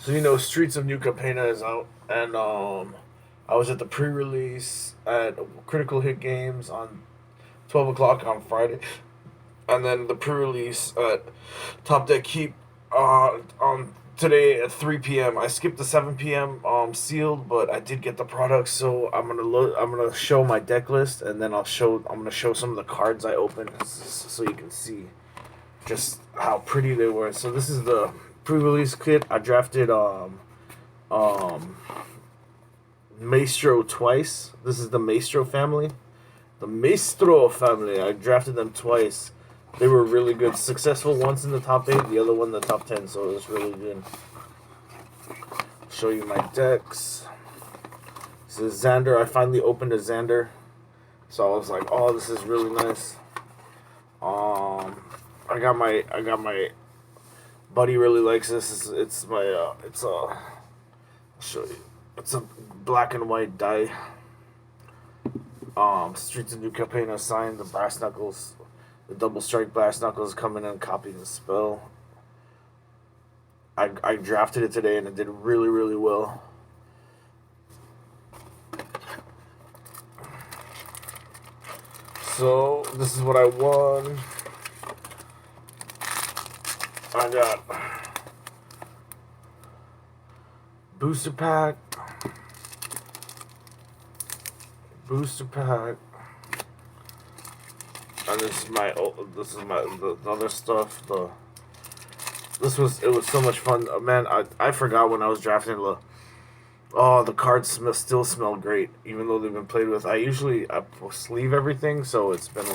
So Streets of New Capenna is out, and I was at the pre-release at Critical Hit Games on 12 o'clock on Friday, and then the pre-release at Top Deck Keep on today at 3 p.m. I skipped the 7 p.m. Sealed, but I did get the product, so I'm gonna show my deck list, and then I'm gonna show some of the cards I opened, so you can see just how pretty they were. So this is the pre-release kit. I drafted um Maestro twice. This is the Maestro family. The Maestro family. I drafted them twice. They were really good. Successful once in the top 8, the other one in the top 10, so it was really good. Show you my decks. This is Xander. I finally opened a Xander. So I was like, oh, this is really nice. I got my buddy really likes this. It's my I'll show you. It's a black and white die. Streets of New Capenna signed the brass knuckles. The double strike brass knuckles coming in and copying the spell. I drafted it today and it did really, really well. So this is what I won. I got booster pack, and this is my the other stuff. It was so much fun, man. I forgot when I was drafting the cards still smell great, even though they've been played with. I sleeve everything, so it's been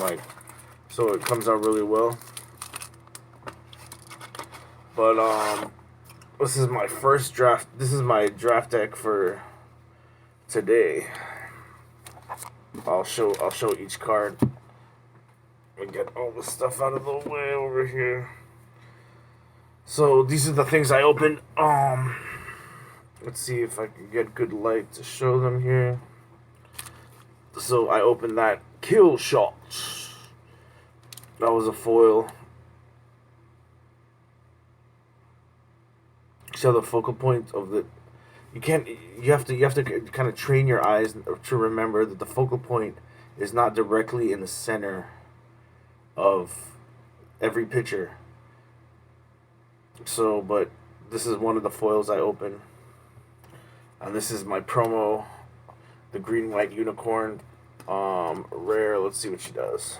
so it comes out really well. But this is my first draft. This is my draft deck for today. I'll show each card. And get all the stuff out of the way over here. So these are the things I opened. Let's see if I can get good light to show them here. So I opened that Kill Shot. That was a foil. So the focal point of the you have to kind of train your eyes to remember that the focal point is not directly in the center of every picture. So, but this is one of the foils I open. And this is my promo, the green white unicorn, rare. Let's see what she does.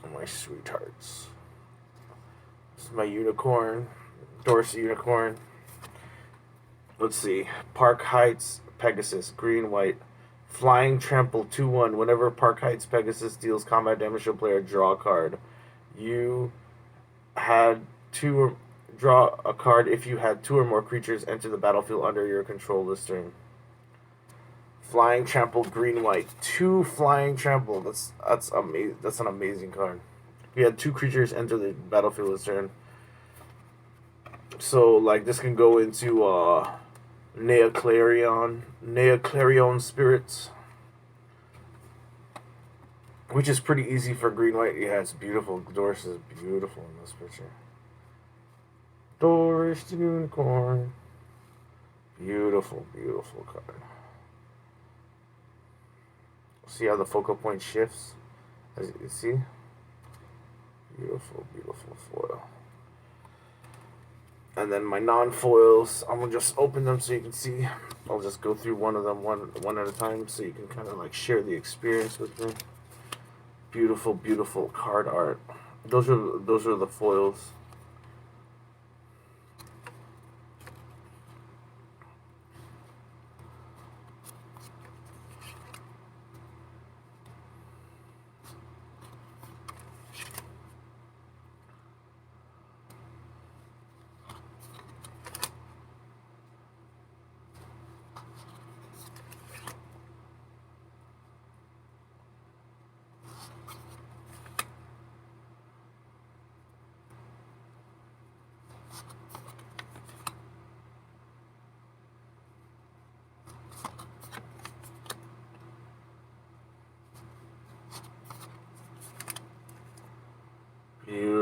Oh, my sweethearts. This is my unicorn, Dorsey unicorn. Let's see. Park Heights Pegasus, green white. Flying Trample 2/1. Whenever Park Heights Pegasus deals combat damage to a player, draw a card. You had draw a card if you had 2 or more creatures enter the battlefield under your control this turn. Flying Trample, green white. 2 Flying Trample. That's amazing. That's an amazing card. If you had 2 creatures enter the battlefield this turn. So like this can go into Nea Clarion Spirits, which is pretty easy for green white. Yeah, it's beautiful. Doris is beautiful in this picture. Doris the unicorn. Beautiful, beautiful card. See how the focal point shifts, as you can see. Beautiful, beautiful foil. And then my non-foils, I'm gonna just open them so you can see. I'll just go through one of them one at a time so you can kind of like share the experience with me. Beautiful, beautiful card art. Those are the foils.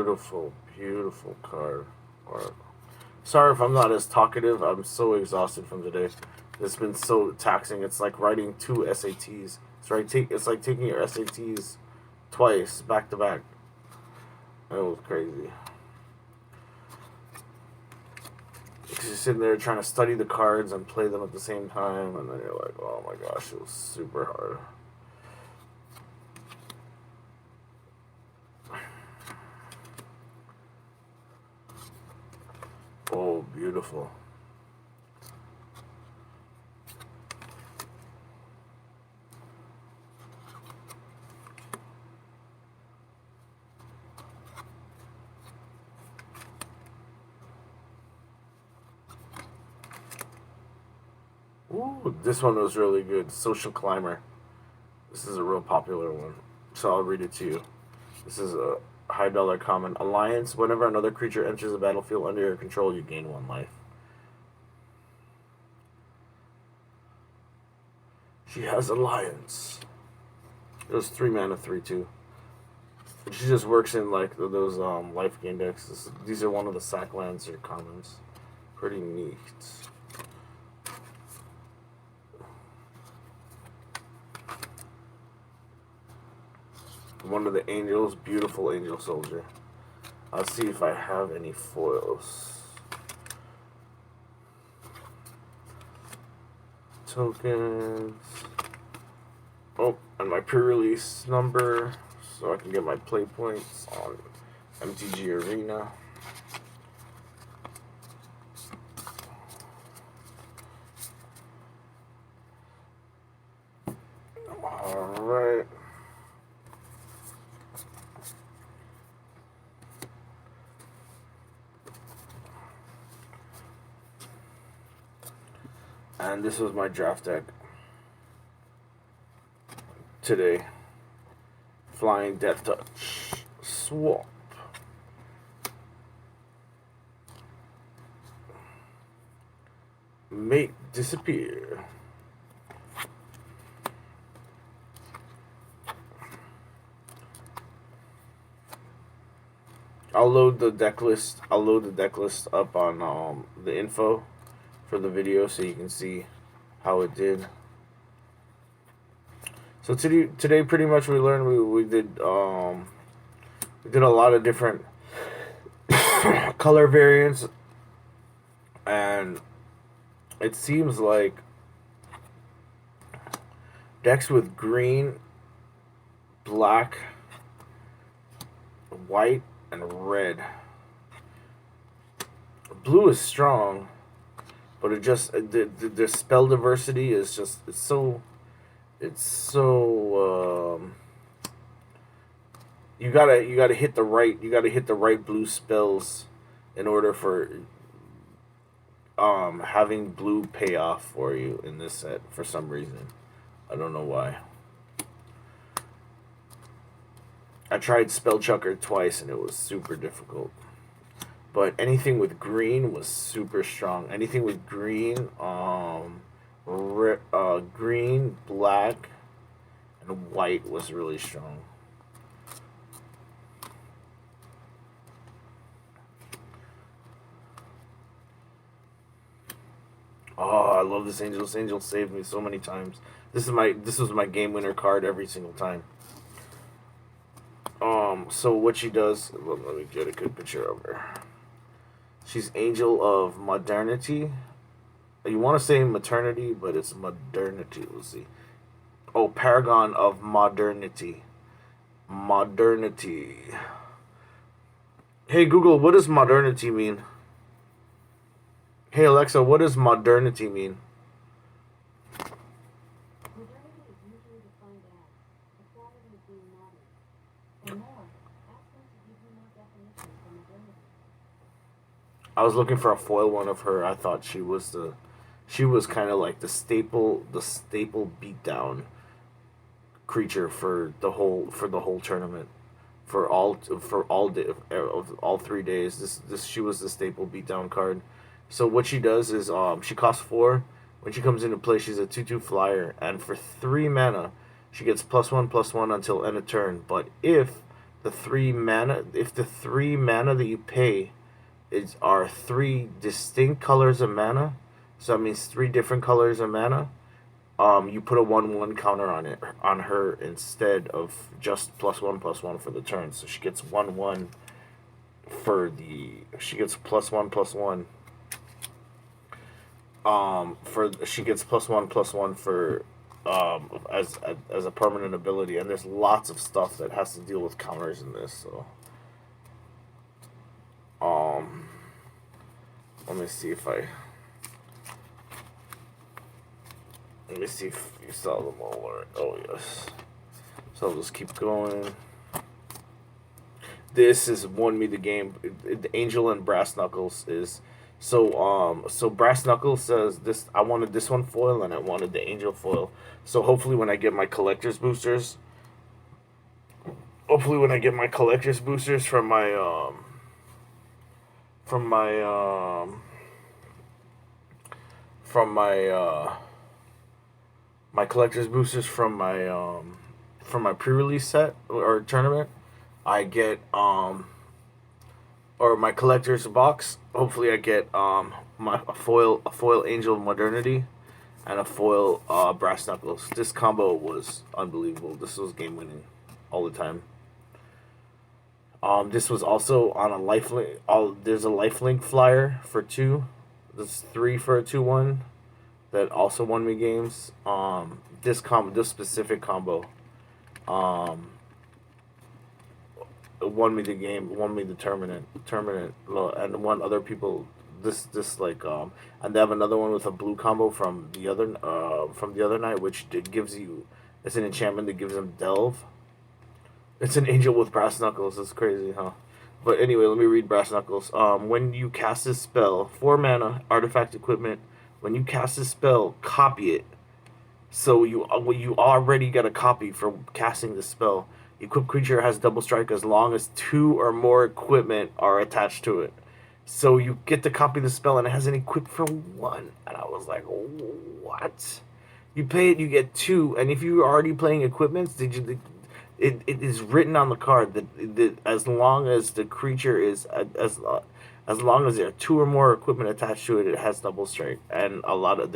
beautiful, beautiful card. Art. Sorry if I'm not as talkative. I'm so exhausted from today. It's been so taxing. It's like writing 2 SATs. It's like taking your SATs twice, back to back. It was crazy. Because you're sitting there trying to study the cards and play them at the same time, and then you're like, oh my gosh, it was super hard. Oh, beautiful. Ooh, this one was really good. Social Climber. This is a real popular one, so I'll read it to you. This is a high dollar common. Alliance. Whenever another creature enters the battlefield under your control, you gain 1 life. She has Alliance. It was 3 mana, 3/2. She just works in like those life gain decks. These are one of the sack lands or commons. Pretty neat. One of the angels, beautiful angel soldier. I'll see if I have any foils. Tokens. Oh, and my pre-release number, so I can get my play points on MTG Arena. Alright. And this was my draft deck today. Flying Death Touch. Swap. Make disappear. I'll load the deck list. I'll load the deck list up on the info for the video so you can see how it did. So today pretty much we learned we did a lot of different color variants, and it seems like decks with green, black, white, and red. Blue is strong, but it just the spell diversity is just it's so you gotta hit the right blue spells in order for having blue pay off for you in this set for some reason. I don't know why. I tried Spell Chucker twice and it was super difficult. But anything with green was super strong. Anything with green, green, black, and white was really strong. Oh, I love this angel. This angel saved me so many times. This was my game winner card every single time. So what she does, let me get a good picture of her. She's Angel of Modernity. You want to say maternity, but it's modernity. Let's see. Oh, Paragon of Modernity. Modernity. Hey Google, what does modernity mean? Hey Alexa, what does modernity mean? Modernity is usually defined as the quality of being modern. For more, ask them to give you more definitions for modernity. I was looking for a foil one of her. I thought she was kind of like the staple beatdown creature for the whole tournament, for all 3 days. She was the staple beatdown card. So what she does is she costs 4. When she comes into play, she's a 2/2 flyer, and for 3 mana, she gets +1/+1 until end of turn. But if the 3 mana, if the 3 mana that you pay are 3 distinct colors of mana, so that means 3 different colors of mana. You put a 1/1 counter on her instead of just +1/+1 for the turn. So she gets 1/1 for the. She gets +1/+1. She gets +1/+1 for as a permanent ability, and there's lots of stuff that has to deal with counters in this. So let me see if I. Let me see if you saw them all. Oh yes. So I'll just keep going. This is won me the game. The Angel and Brass Knuckles is so Brass Knuckles says this. I wanted this one foil and I wanted the Angel foil. So hopefully when I get my collector's boosters, from my from my from my my collector's boosters from my pre-release set or tournament, I get or my collector's box. Hopefully, I get a foil Angel of Modernity, and a foil Brass Knuckles. This combo was unbelievable. This was game winning all the time. This was also on a lifelink. There's a lifelink flyer for 2. There's 3 for a 2/1 that also won me games. This specific combo, won me the game, won me the tournament, and won other people. And they have another one with a blue combo from the other night, which gives you. It's an enchantment that gives them delve. It's an angel with brass knuckles. It's crazy, huh? But anyway, let me read Brass Knuckles. When you cast this spell, 4 mana, artifact equipment. When you cast this spell, copy it. So you already got a copy for casting the spell. Equipped creature has double strike as long as 2 or more equipment are attached to it. So you get to copy the spell and it has an equip for 1. And I was like, what? You pay it, you get 2. And if you're already playing equipments, it is written on the card that as long as the creature is as long as there are 2 or more equipment attached to it, it has double strike. And a lot of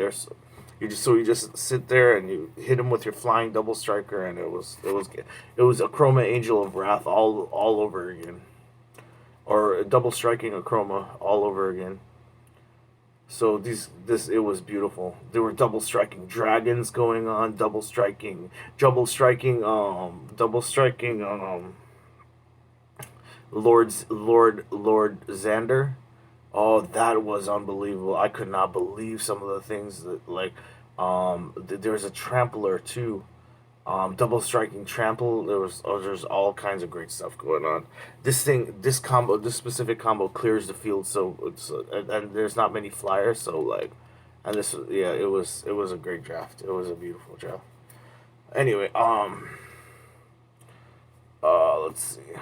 you just sit there and you hit him with your flying double striker, and it was a Chroma Angel of Wrath all over again, or double striking a Chroma all over again. So it was beautiful. There were double striking dragons going on, double striking Lord Xander. Oh, that was unbelievable. I could not believe some of the things that there's a trampler too. Double striking trample. There's all kinds of great stuff going on. This specific combo clears the field, so and there's not many flyers, so and it was a great draft. It was a beautiful draft. Anyway, let's see.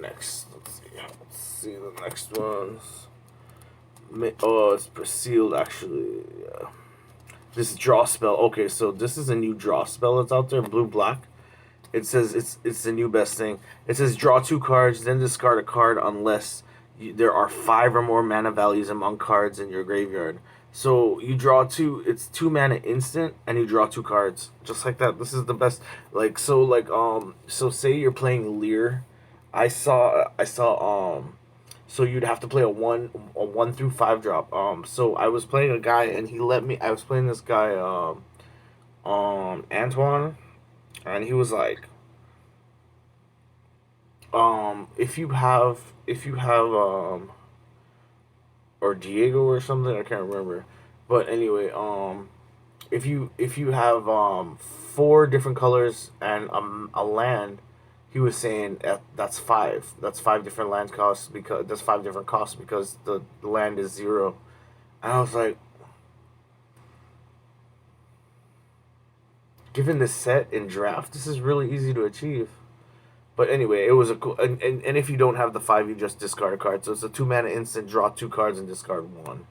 Next. Let's see the next ones. Oh, it's sealed actually. Yeah. This draw spell. Okay, so this is a new draw spell that's out there. Blue black. It says it's the new best thing. It says draw 2 cards, then discard a card unless there are 5 or more mana values among cards in your graveyard. So you draw 2. It's 2 mana instant, and you draw 2 cards just like that. This is the best. So say you're playing Lear. I saw so you'd have to play a 1 through 5 drop. So I was playing a guy and he let me. I was playing this guy Antoine, and he was like, if you have or Diego or something, I can't remember, but anyway, if you have 4 different colors and a land. He was saying that's 5. That's 5 different land costs because that's 5 different costs because the land is 0. And I was like, given the set in draft, this is really easy to achieve. But anyway, it was a cool. And if you don't have the 5, you just discard a card. So it's a 2 mana instant, draw 2 cards and discard 1.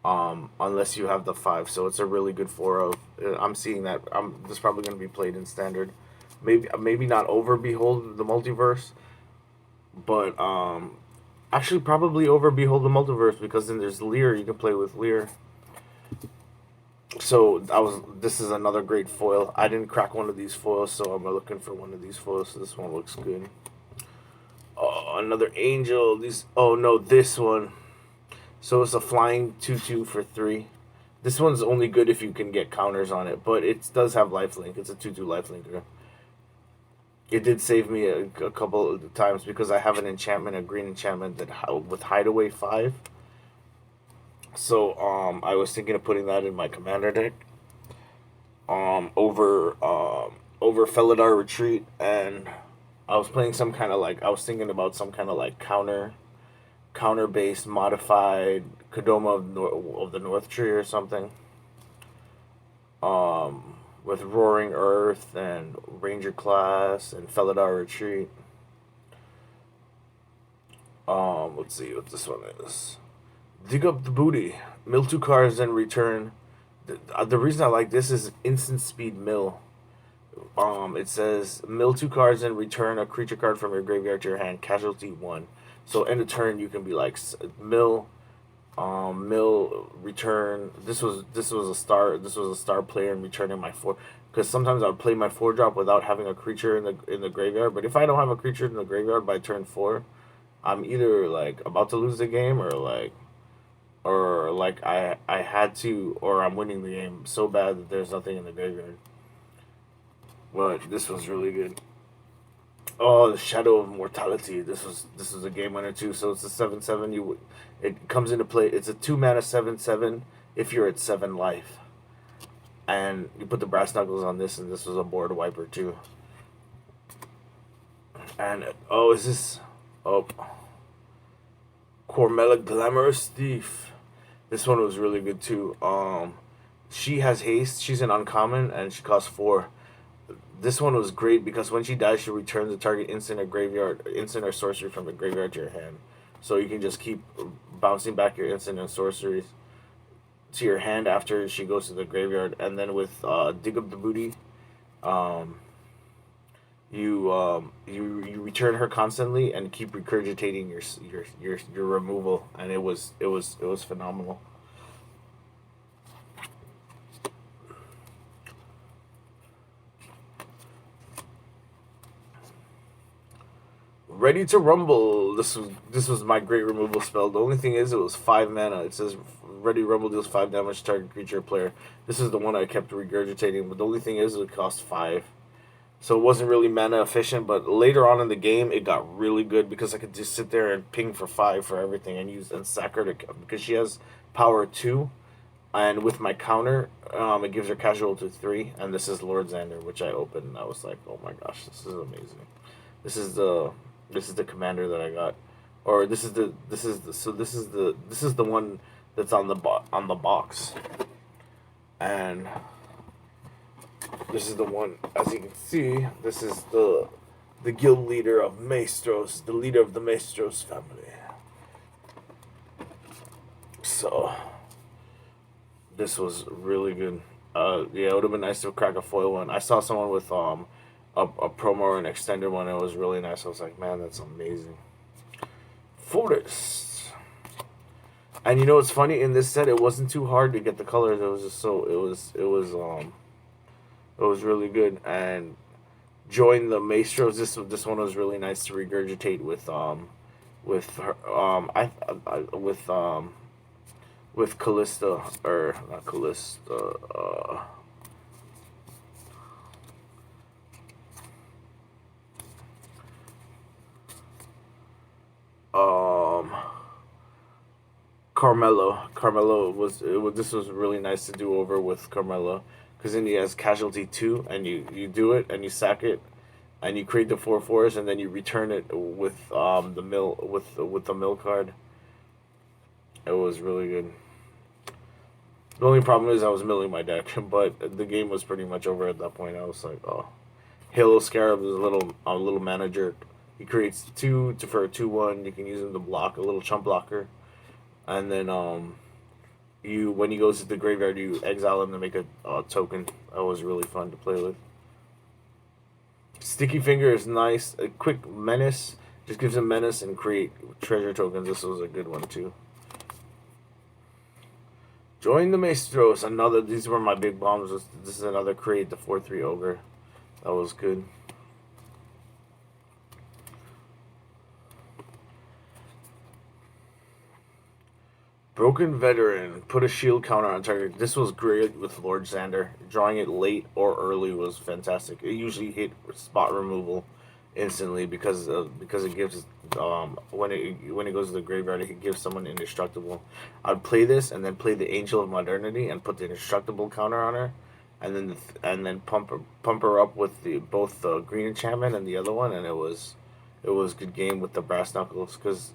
unless you have the 5. So it's a really good 4 of. I'm seeing that. This is probably going to be played in standard. Maybe not over Behold the Multiverse, but actually probably over Behold the Multiverse, because then there's Lear. You can play with Lear. So this is another great foil. I didn't crack one of these foils, so I'm looking for one of these foils. So this one looks good. Oh, another angel. These. Oh no, this one. So it's a flying 2/2 for 3. This one's only good if you can get counters on it, but it does have lifelink. It's a 2/2 lifelinker. It did save me a couple of times because I have an enchantment, a green enchantment that with Hideaway 5. So I was thinking of putting that in my commander deck. Over Felidar Retreat, and I was playing some kind of like I was thinking about some kind of like counter based modified Kodama of the North Tree or something. With Roaring Earth and Ranger Class and Felidar Retreat. Let's see what this one is. Dig up the booty. Mill 2 cards and return. The reason I like this is instant speed mill. It says mill 2 cards and return a creature card from your graveyard to your hand. Casualty 1. So end of turn you can be like mill, return. This was a star. This was a star player and returning my 4. Because sometimes I would play my 4-drop without having a creature in the graveyard. But if I don't have a creature in the graveyard by turn 4, I'm either like about to lose the game or like I had to, or I'm winning the game so bad that there's nothing in the graveyard. But this was really good. Oh, the Shadow of Mortality. This was a game winner too. So it's a 7/7. It comes into play. It's a 2 mana 7/7 if you're at 7 life, and you put the brass knuckles on this, and this was a board wiper too. And oh, is this? Oh, Cormella Glamorous Thief. This one was really good too. She has haste. She's an uncommon, and she costs 4. This one was great because when she dies, she returns the target instant or sorcery from the graveyard to your hand. So you can just keep bouncing back your instant and sorceries to your hand after she goes to the graveyard. And then with Dig Up the Booty, you return her constantly and keep regurgitating your removal, and it was phenomenal. Ready to Rumble. This was my great removal spell. The only thing is, it was 5 mana. It says Ready Rumble deals 5 damage to target creature or player. This is the one I kept regurgitating, but the only thing is, it cost 5. So it wasn't really mana efficient, but later on in the game, it got really good because I could just sit there and ping for 5 for everything and sack her because she has power 2, and with my counter, it gives her casual to 3, and this is Lord Xander, which I opened, and I was like, oh my gosh, this is amazing. This is the commander that I got, or this is the one that's on the box, and this is the one. As you can see, this is the guild leader of Maestros, the leader of the Maestros family. So this was really good. Yeah, it would have been nice to crack a foil one. I saw someone with a promo or an extended one. It was really nice. I was like, man, that's amazing. Forest. And you know what's funny? In this set, it wasn't too hard to get the colors. It was just it was really good. And join the Maestros. This one was really nice to regurgitate with her with Callista, or not Callista. Carmelo this was really nice to do over with Carmelo, because then he has casualty 2, and you do it and you sack it, and you create the 4/4s, and then you return it with the mill with the mill card. It was really good. The only problem is I was milling my deck, but the game was pretty much over at that point. I was like, oh, Halo Scarab is a little mana jerk. He creates 2 for a 2/1. You can use him to block, a little chump blocker. And then you when he goes to the graveyard, you exile him to make a token. That was really fun to play with. Sticky Finger is nice. A quick menace just gives him menace and create treasure tokens. This was a good one too. Join the Maestros. Another. These were my big bombs. This is another create the 4/3 ogre. That was good. Broken Veteran. Put a shield counter on target. This was great with Lord Xander. Drawing it late or early was fantastic. It usually hit spot removal instantly because it gives when it goes to the graveyard, it gives someone indestructible. I'd play this and then play the Angel of Modernity and put the indestructible counter on her, and then pump her up with both the green enchantment and the other one, and it was good game with the brass knuckles because.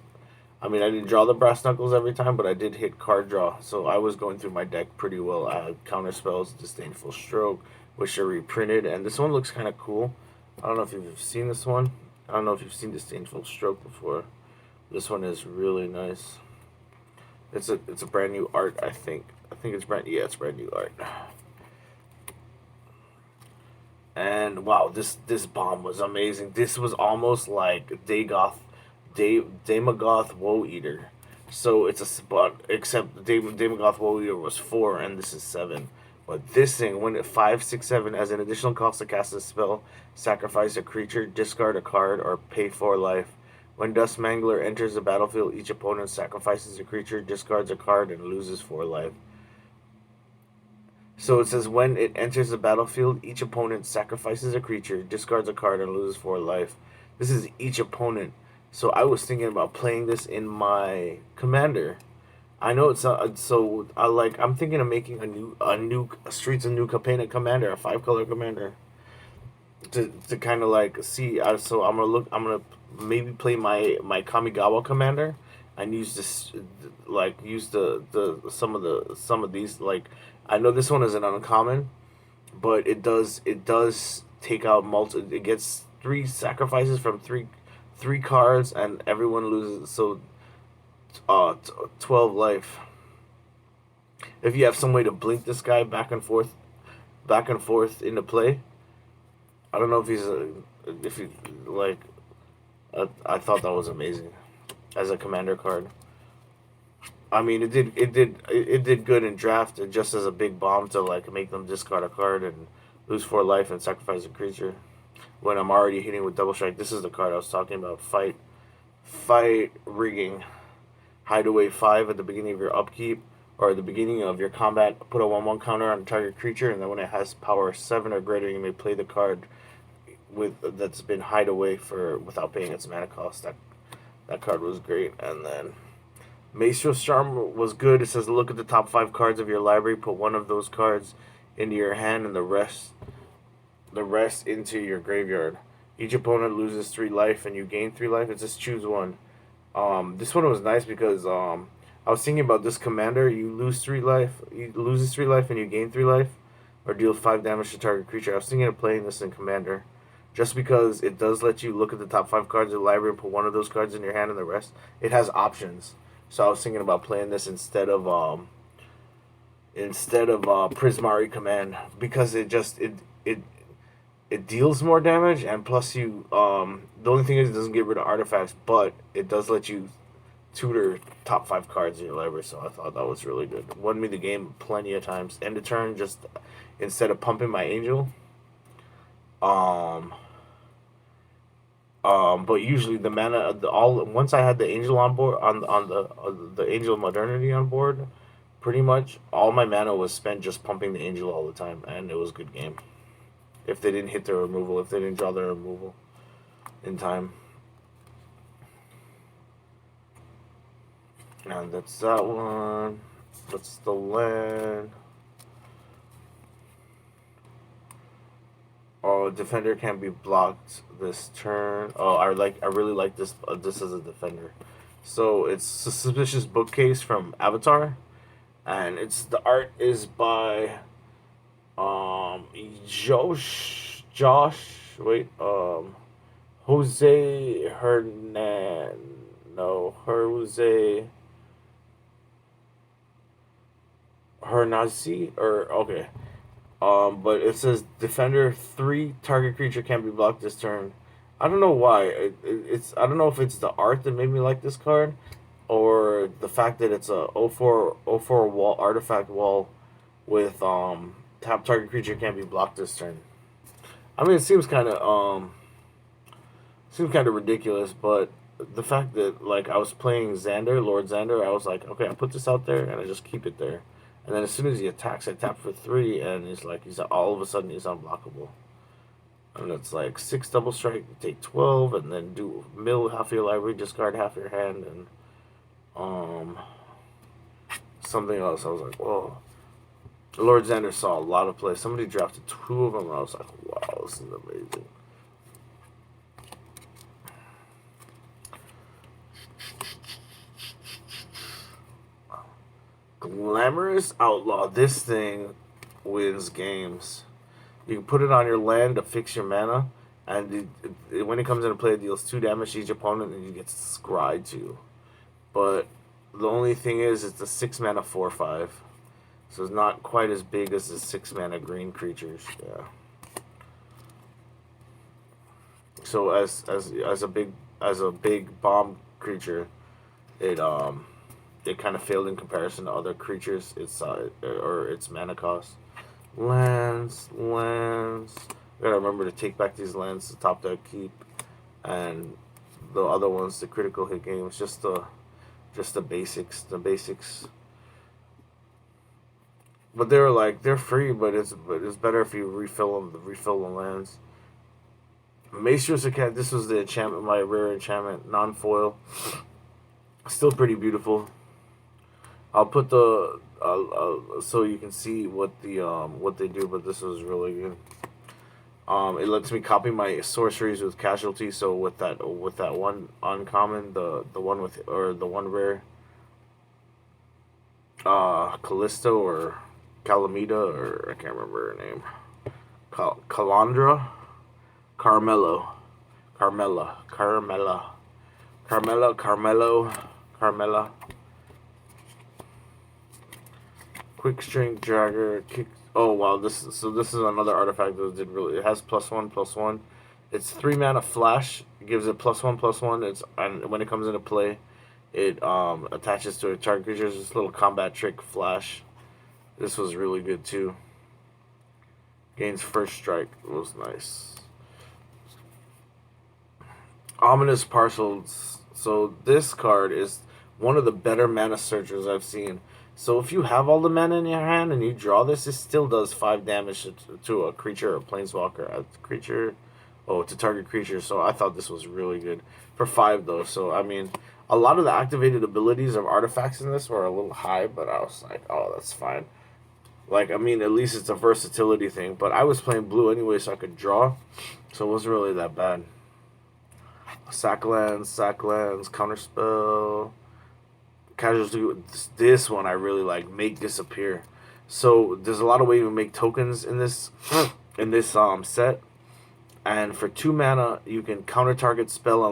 I mean, I didn't draw the brass knuckles every time, but I did hit card draw, so I was going through my deck pretty well. I had counter spells, Disdainful Stroke, which are reprinted, and this one looks kind of cool. I don't know if you've seen this one. I don't know if you've seen Disdainful Stroke before. This one is really nice. It's a brand new art, I think. It's brand new art. And wow, this bomb was amazing. This was almost like Daemogoth Woe Eater. So it's a spot, except Daemogoth Woe Eater was 4 and this is 7. But this thing, when it 5, 6, 7 as an additional cost to cast a spell, sacrifice a creature, discard a card, or pay 4 life. When Dust Mangler enters the battlefield, each opponent sacrifices a creature, discards a card, and loses 4 life. So it says when it enters the battlefield, each opponent sacrifices a creature, discards a card, and loses 4 life. This is each opponent. So I was thinking about playing this in my commander. I know it's not, so I'm thinking of making a new Streets of New Capenna commander, a 5-color commander, to kind of like see. So I'm gonna maybe play my Kamigawa commander, and use use the some of these like. I know this one is an uncommon, but it does take out it gets 3 sacrifices from 3 cards, and everyone loses. So 12 life. If you have some way to blink this guy back and forth into play, I don't know if if he like. I thought that was amazing as a commander card. I mean, it did good in draft, just as a big bomb to like make them discard a card and lose 4 life and sacrifice a creature. When I'm already hitting with double strike, this is the card I was talking about. Fight rigging. Hideaway 5 at the beginning of your upkeep or at the beginning of your combat. Put a 1/1 counter on a target creature, and then when it has power 7 or greater, you may play the card that's been hideaway without paying its mana cost. That card was great, and then. Maestro's Charm was good. It says look at the top 5 cards of your library, put one of those cards into your hand, and the rest into your graveyard. Each opponent loses 3 life, and you gain 3 life. It says choose one. This one was nice because I was thinking about this commander. You lose 3 life. He loses 3 life, and you gain 3 life, or deal 5 damage to target creature. I was thinking of playing this in commander, just because it does let you look at the top 5 cards of the library and put one of those cards in your hand, and the rest. It has options. So I was thinking about playing this instead of Prismari Command, because it deals more damage, and plus you the only thing is it doesn't get rid of artifacts, but it does let you tutor top 5 cards in your library. So I thought that was really good. Won me the game plenty of times. End of turn, just instead of pumping my angel, but usually the mana, once I had the angel on board, on the angel modernity on board, pretty much all my mana was spent just pumping the angel all the time, and it was a good game. If they didn't hit their removal, if they didn't draw their removal in time, and that's that one. That's the land. Oh, defender can't be blocked this turn. Oh, I really like this. This as a defender. So it's a suspicious bookcase from Avatar, and the art is by Josh Jose Hernan no Jose her Nazi or okay. But it says defender 3 target creature can't be blocked this turn. I don't know why. It's I don't know if it's the art that made me like this card, or the fact that it's a 04 wall artifact wall with tap target creature can't be blocked this turn. I mean, it seems kind of ridiculous, but the fact that like I was playing Xander, Lord Xander, I was like, okay, I put this out there and I just keep it there. And then as soon as he attacks, I tap for 3, and he's all of a sudden he's unblockable. And it's like 6 double strike, take 12, and then do mill half your library, discard half your hand, and um something else. I was like, whoa. Lord Xander saw a lot of play. Somebody drafted 2 of them, and I was like, wow, this is amazing. Glamorous Outlaw. This thing wins games. You can put it on your land to fix your mana, and when it comes into play, it deals 2 damage to each opponent, and you get scryed to. But the only thing is, it's a 6 mana 4/5, so it's not quite as big as the 6 mana green creatures. Yeah. So as a big bomb creature, it it kind of failed in comparison to other creatures. Its mana cost. Lands. Gotta remember to take back these lands to top deck keep, and the other ones, the critical hit games, just the basics, But they're free, but it's better if you refill the lands. Maestros Academy. This was the enchantment, my rare enchantment, non-foil. Still pretty beautiful. I'll put the so you can see what they do, but this was really good. It lets me copy my sorceries with casualty. So with that one uncommon, the one with or the one rare, Callisto or Calamita, or I can't remember her name. Calandra, Carmelo, Carmela, Carmela, Carmela, Carmelo, Carmela. Quick Strength Dragger. Kick. Oh wow! This is another artifact that did really. It has +1/+1. It's 3 mana flash. It gives it +1/+1. And when it comes into play, it attaches to a target creature. This little combat trick flash. This was really good too. Gains first strike. It was nice. Ominous Parcels. So this card is one of the better mana searchers I've seen. So if you have all the mana in your hand and you draw this, it still does 5 damage to a creature or a planeswalker. To target creature. So I thought this was really good for 5 though. So I mean, a lot of the activated abilities of artifacts in this were a little high, but I was like, oh, that's fine. Like, I mean, at least it's a versatility thing. But I was playing blue anyway, so I could draw, so it wasn't really that bad. Sacklands, counterspell. Casualty. This one I really like. Make disappear. So there's a lot of ways to make tokens in this set. And for 2 mana, you can counter target spell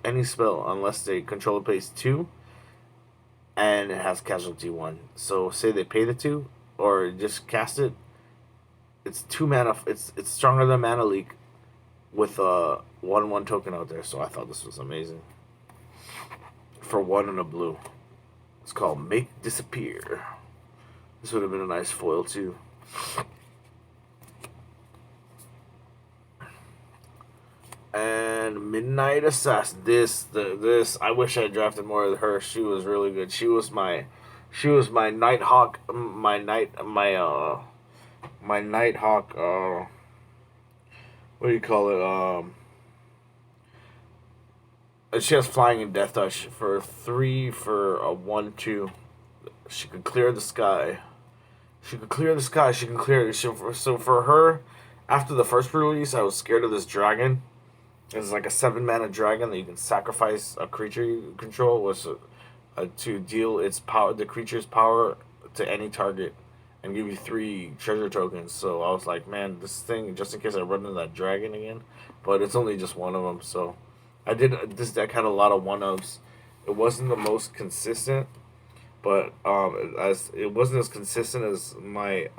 any spell unless they controller pays 2, and it has casualty 1. So say they pay the 2 or just cast it. It's 2 mana. It's stronger than Mana Leak with a 1/1 token out there. So I thought this was amazing. For 1 and a blue. It's called Make Disappear. This would have been a nice foil too. And Midnight Assassin. This I wish I drafted more of her. She was really good. She was my Nighthawk. My Nighthawk. What do you call it? She has Flying and Death Touch for 3 for a 1/2. She could clear the sky. She can clear. So for her, after the first release, I was scared of this dragon. It's like a 7 mana dragon that you can sacrifice a creature you control to deal the creature's power to any target, and give you 3 treasure tokens. So I was like, man, this thing, just in case I run into that dragon again, but it's only just one of them. So this deck had a lot of 1-ofs. It wasn't the most consistent, but as it wasn't as consistent as my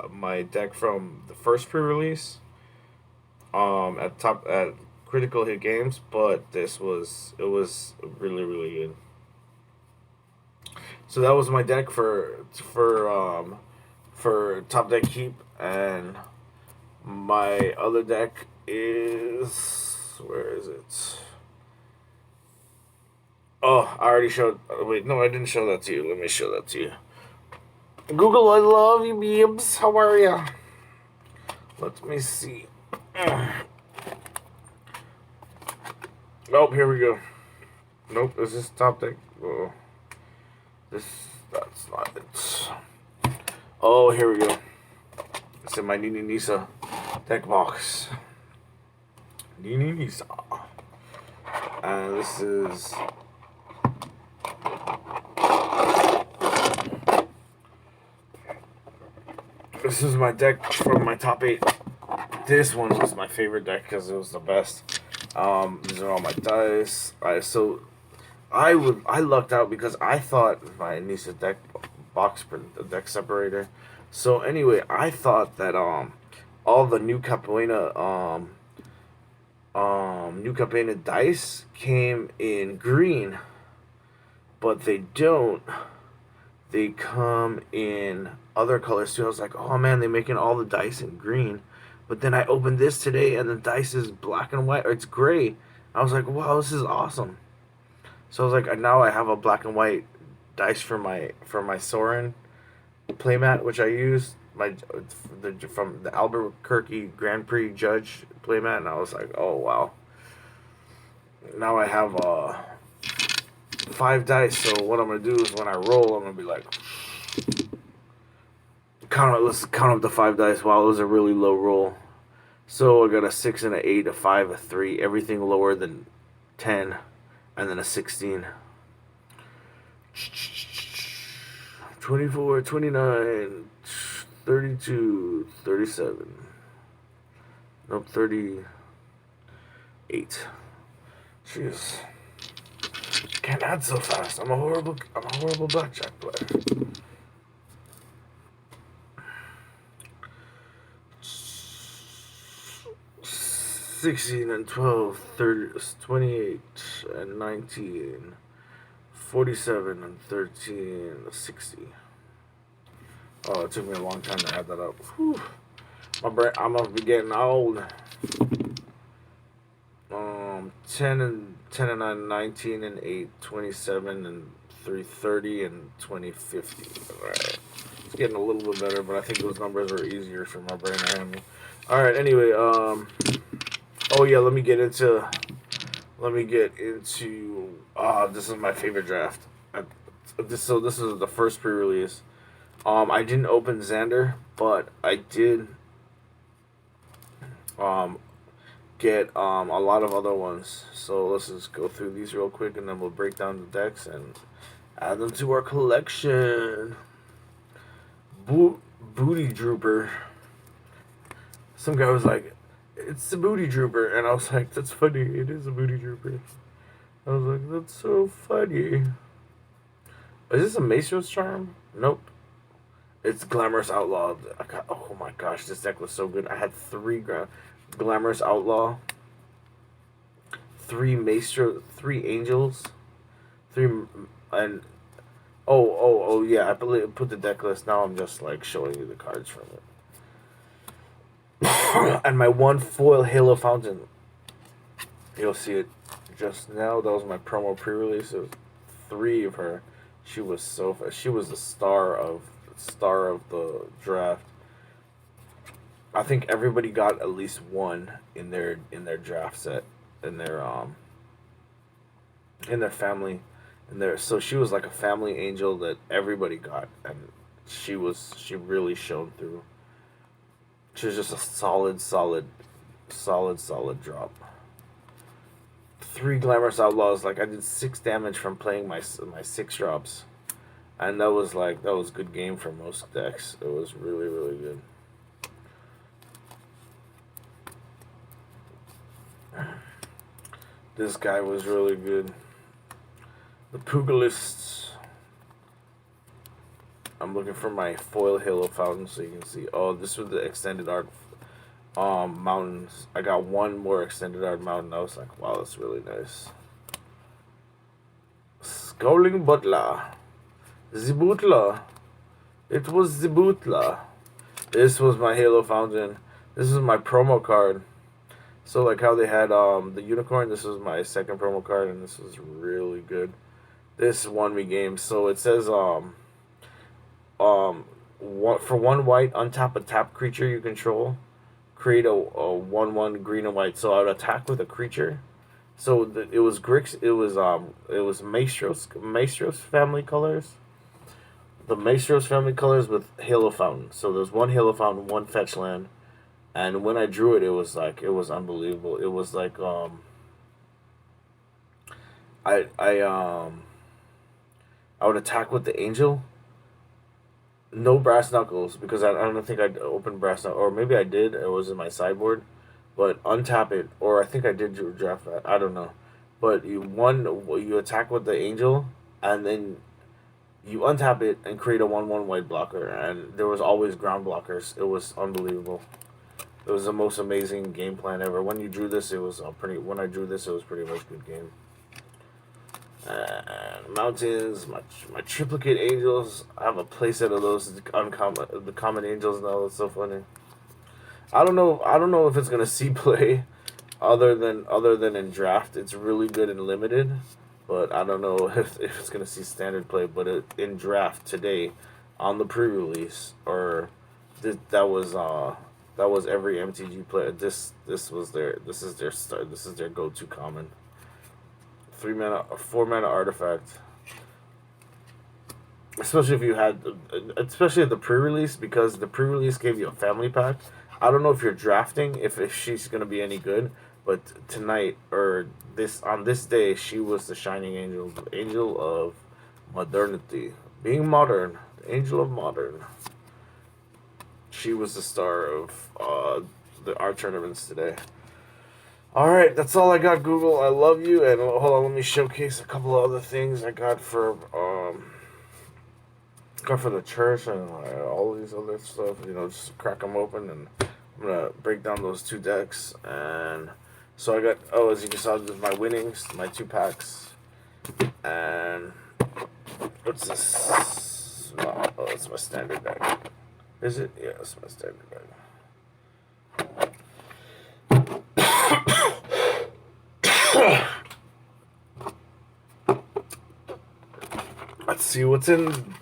deck from the first pre-release. At Critical Hit Games, but it was really really good. So that was my deck for top deck keep, and my other deck is, where is it? Oh, I already showed. Wait, no, I didn't show that to you. Let me show that to you. Google, I love you, Beebs. How are ya? Let me see. Nope, here we go. Nope, is this top deck? Oh, that's not it. Oh, here we go. It's in my Nini Nisa deck box. Nini Nisa. And this is my deck from my top 8. This one was my favorite deck because it was the best. These are all my dice. I lucked out because I thought my Nisa deck box the deck separator. So anyway, I thought that all the new Capenna dice came in green, but they don't. They come in other colors too. I was like, oh man, they're making all the dice in green. But then I opened this today and the dice is black and white, or it's gray. I was like, wow, this is awesome. So I was like, now I have a black and white dice for my Soren playmat, which I use from the Albuquerque Grand Prix Judge playmat, and I was like, oh wow. Now I have 5 dice. So what I'm gonna do is when I roll, I'm gonna be like, let's count up the 5 dice. Wow, it was a really low roll. So I got a 6 and an 8, a 5, a 3, everything lower than 10, and then a 16. 24, 29, 32, 37. Nope, 38. Jeez. Can't add so fast. I'm a horrible blackjack player. 16 and 12, 30, 28 and 19, 47 and 13, 60. Oh, it took me a long time to add that up. Whew. My brain, I must be getting old. 10 and 9, 19 and 8, 27 and 3, 30 and 20, 50. All right. It's getting a little bit better, but I think those numbers were easier for my brain to handle. All right. Anyway, oh yeah, let me get into. This is my favorite draft. This is the first pre-release. I didn't open Xander, but I did get a lot of other ones. So let's just go through these real quick, and then we'll break down the decks and add them to our collection. Booty Drooper. Some guy was like, "It's a Booty Drooper," and I was like, "That's funny. It is a Booty Drooper." I was like, "That's so funny." Is this a Maestros Charm? Nope. It's Glamorous Outlaw. Oh my gosh, this deck was so good. I had 3 Glamorous Outlaw, 3 Maestro, 3 Angels, 3 and oh yeah, I put the deck list. Now I'm just like showing you the cards from it. And my 1 foil Halo Fountain. You'll see it just now. That was my promo pre-release. It was 3 of her. She was she was the star of the draft. I think everybody got at least 1 in their draft set, in their family, so she was like a family angel that everybody got, and she really shone through. She was just a solid drop. 3 Glamorous Outlaws. Like, I did 6 damage from playing my 6 drops, and that was good game for most decks. It was really really good. This guy was really good. The Pugilistes. I'm looking for my foil Halo fountain so you can see. Oh, this was the extended art mountains. I got one more extended art mountain. I was like, wow, that's really nice. Scowling Butler. Zibutla. It was Zibutla. This was my Halo fountain. This is my promo card. So like how they had the unicorn, this was my second promo card, and this was really good. This won me games. So it says for 1 white, untap a tap creature you control. Create a 1/1 green and white. So I would attack with a creature. So it was Grix. It was Maestros family colors. The Maestros family colors with Halo Fountain. So there's one Halo Fountain, one fetch land, and when I drew it, it was unbelievable. It was like I I um I would attack with the angel. No brass knuckles because I don't think I'd open brass knuckles, or maybe I did. It was in my sideboard, but untap it, or I think I did draft that. I don't know, but you attack with the angel, and then you untap it and create a 1/1 white blocker, and there was always ground blockers. It was unbelievable. It was the most amazing game plan ever. When you drew this, it was pretty. When I drew this, it was pretty much a good game. And mountains, my triplicate angels. I have a playset of those uncommon, the common angels now. That's so funny. I don't know. I don't know if it's gonna see play, other than in draft. It's really good in limited, but I don't know if it's gonna see standard play. But in draft today, on the pre-release, or that was every MTG player. This was their this is their start. This is their go-to common. 3 mana, 4 mana artifact. Especially if you had, especially at the pre-release, because the pre-release gave you a family pack. I don't know if you're drafting, if she's gonna be any good, but tonight or on this day, she was the shining angel, the angel of modernity, being modern, the angel of modern. She was the star of the art tournaments today. Alright, that's all I got, Google. I love you, and hold on, let me showcase a couple of other things I got for the church and all these other stuff. Just crack them open, and I'm gonna break down those 2 decks. And so I got, as you can see, this is my winnings, my 2 packs. And what's this? Oh, it's my standard deck. Is it? Yeah, it's my standard deck. Let's see what's in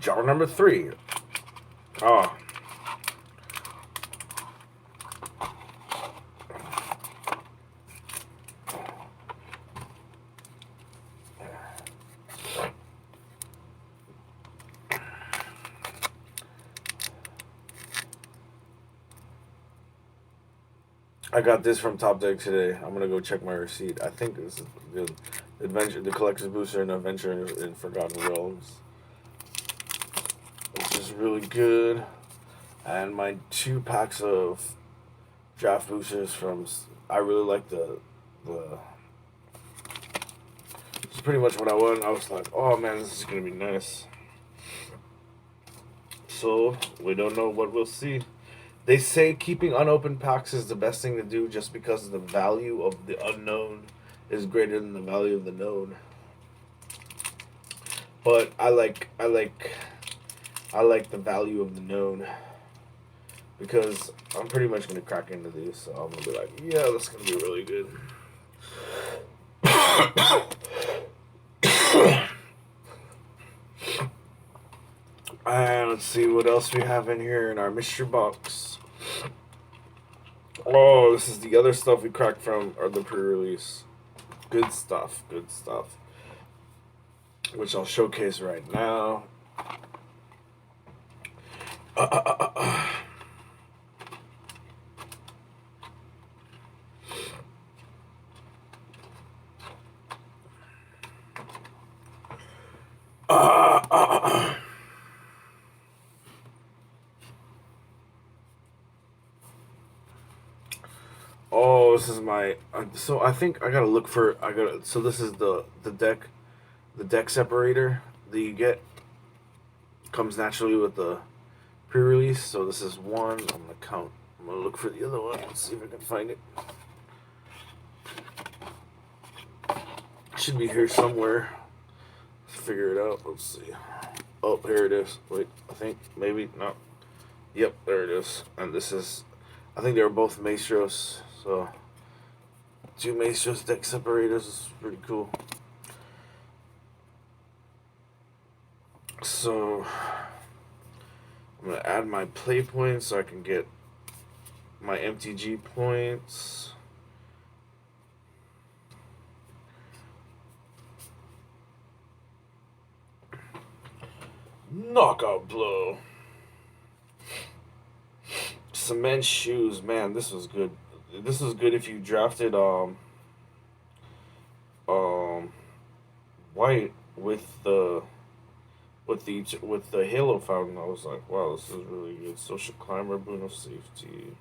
jar number 3. Oh. I got this from Top Deck today. I'm gonna go check my receipt. I think this is the collector's booster and adventure in Forgotten Realms, which is really good. And my 2 packs of draft boosters from. I really like the. It's pretty much what I want. I was like, oh man, this is gonna be nice. So we don't know what we'll see. They say keeping unopened packs is the best thing to do, just because the value of the unknown is greater than the value of the known. But I like the value of the known, because I'm pretty much gonna crack into these. So I'm gonna be like, yeah, that's gonna be really good. And let's see what else we have in here in our mystery box. Oh, this is the other stuff we cracked from the pre-release. Good stuff, which I'll showcase right now. Oh, this is my. So I think I gotta look for. So this is the deck separator that you get. comes naturally with the pre-release. So this is one. I'm gonna count. I'm gonna look for the other one. Let's see if I can find it. Should be here somewhere. Let's figure it out. Let's see. Oh, here it is. Wait, I think maybe no. Yep, there it is. And this is, I think they were both Maestros. So 2 Maestros deck separators is pretty cool. So I'm gonna add my play points so I can get my MTG points. Knockout blow. Cement shoes, man, this was good. This was good if you drafted white with the Halo fountain. I was like, wow, this is really good. Social climber, boon of safety.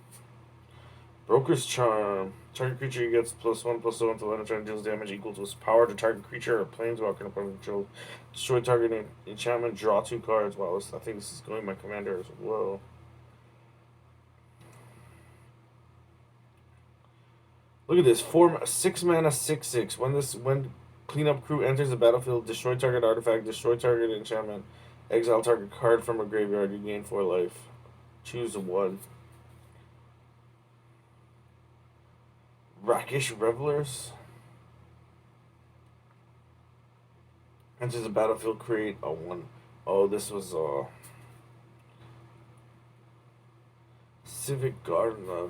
Broker's charm. Target creature gets +1/+1 to land turn deals damage equal to its power to target creature or planeswalker upon control. Destroy target enchantment. Draw 2 cards. Wow, I think this is going my commander as well. Look at this. 6 mana 6/6. When cleanup crew enters the battlefield, destroy target artifact, destroy target enchantment, exile target card from a graveyard. You gain 4 life. Choose 1. Rakish Revelers. Enters the battlefield, create a 1. Oh, this was Civic Gardener.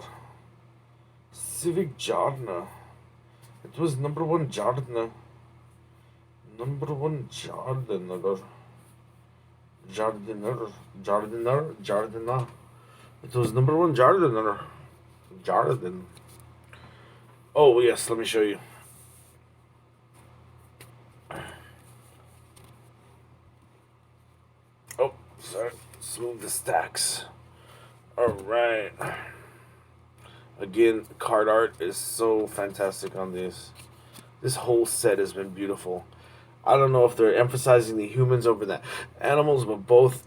Civic Jardiner. It was number 1 Jardiner. Number 1 Jardiner. Jardiner. It was number 1 Jardiner. Jardin. Oh, yes, let me show you. Oh, sorry. Let's move the stacks. Alright. Again, card art is so fantastic on these. This whole set has been beautiful. I don't know if they're emphasizing the humans over the animals, but both.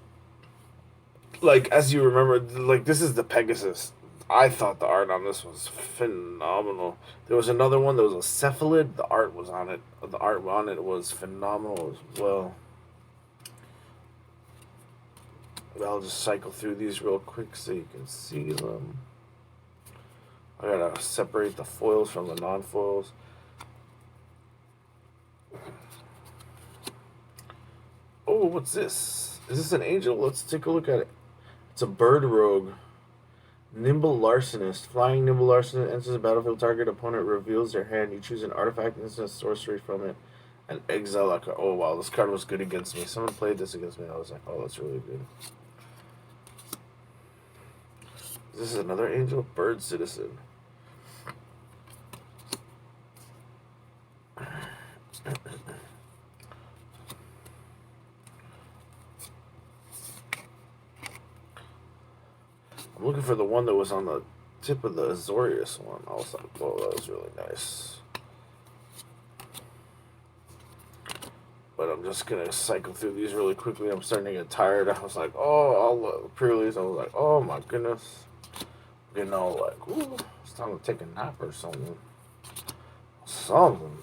Like, as you remember, like, this is the Pegasus. I thought the art on this was phenomenal. There was another one that was a cephalid. The art was on it. The art on it was phenomenal as well. I'll just cycle through these real quick so you can see them. I gotta separate the foils from the non-foils. Oh, what's this? Is this an angel? Let's take a look at it. It's a bird rogue. Nimble Larcenist. Flying Nimble Larcenist enters the battlefield. Target opponent reveals their hand. You choose an artifact, instant sorcery from it, and exile a card. Oh, wow, this card was good against me. Someone played this against me. I was like, oh, that's really good. This is another angel. Bird Citizen. I'm looking for the one that was on the tip of the Azorius one. I was like, whoa, that was really nice. But I'm just going to cycle through these really quickly. I'm starting to get tired. I was like, oh, I'll pre-release. I was like, oh my goodness. You know, like, ooh, it's time to take a nap or something. Something.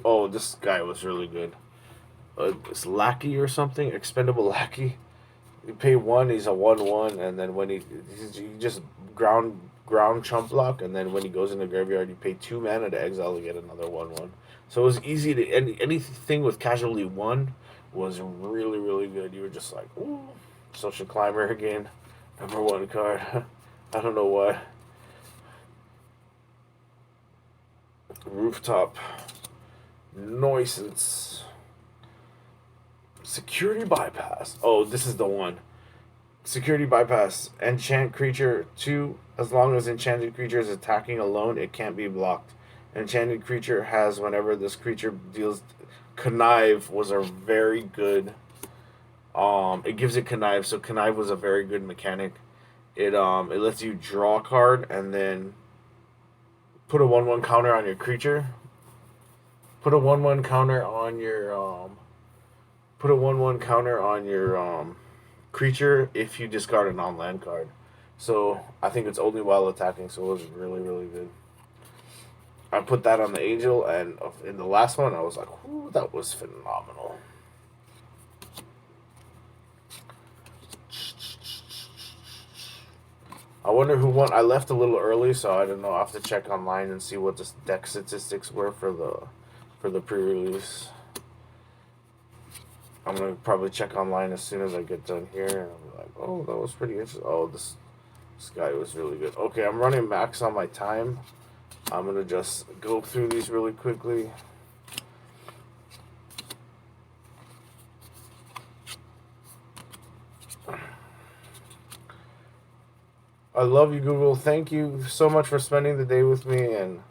Oh, this guy was really good. It's Lackey or something, Expendable Lackey. You pay 1, he's a 1/1, and then when you just ground chump block, and then when he goes in the graveyard, you pay 2 mana to exile to get another 1/1. So it was easy to anything with casualty 1 was really, really good. You were just like, ooh, Social Climber again, number 1 card. I don't know why. Rooftop Nuisance. Security Bypass. Oh, this is the one. Security Bypass. Enchant creature 2. As long as enchanted creature is attacking alone, it can't be blocked. Enchanted creature has whenever this creature deals. Connive was a very good. It gives it Connive, so Connive was a very good mechanic. It lets you draw a card and then put a 1/1 counter on your creature. put a 1/1 counter on your put a 1/1 counter on your creature if you discard a non-land card. So I think it's only while attacking. So it was really really good. I put that on the angel, and in the last one, I was like, "Ooh, that was phenomenal." I wonder who won. I left a little early, so I don't know. I have to check online and see what the deck statistics were for the pre-release. I'm gonna probably check online as soon as I get done here, and I'll be like, "Oh, that was pretty interesting. Oh, this guy was really good." Okay, I'm running max on my time. I'm gonna just go through these really quickly. I love you, Google. Thank you so much for spending the day with me, and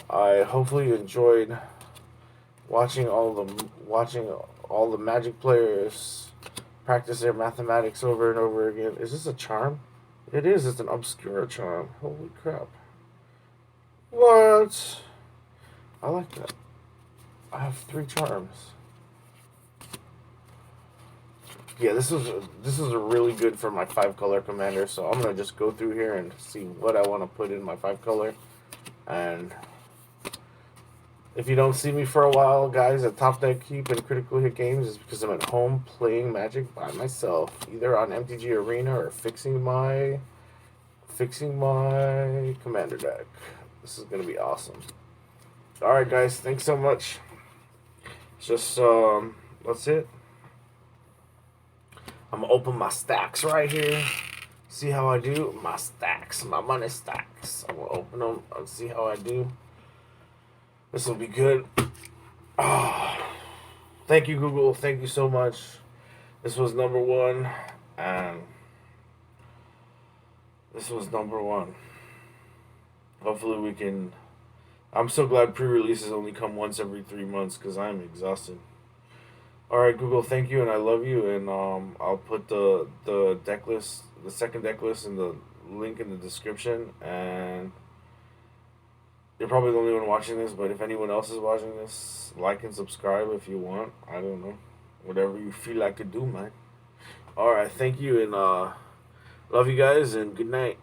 I hopefully you enjoyed watching all the Magic players practice their mathematics over and over again. Is this a charm? It is. It's an obscure charm. Holy crap! What? I like that. I have 3 charms. Yeah, this is a really good for my 5-color commander. So I'm gonna just go through here and see what I want to put in my 5-color. And if you don't see me for a while, guys, at Top Deck Keep and Critical Hit Games, is because I'm at home playing Magic by myself, either on MTG Arena or fixing my commander deck. This is gonna be awesome. All right, guys, thanks so much. Just that's it. I'm gonna open my stacks right here. See how I do. My stacks, my money stacks. I'm gonna open them and see how I do. This will be good. Oh, thank you, Google. Thank you so much. This was number one, and this was number one. Hopefully, we can. I'm so glad pre-releases only come once every 3 months because I'm exhausted. All right, Google, thank you, and I love you. And I'll put the deck list, the second deck list, in the link in the description. And you're probably the only one watching this, but if anyone else is watching this, like and subscribe if you want. I don't know, whatever you feel like to do, man. All right, thank you, and love you guys, and good night.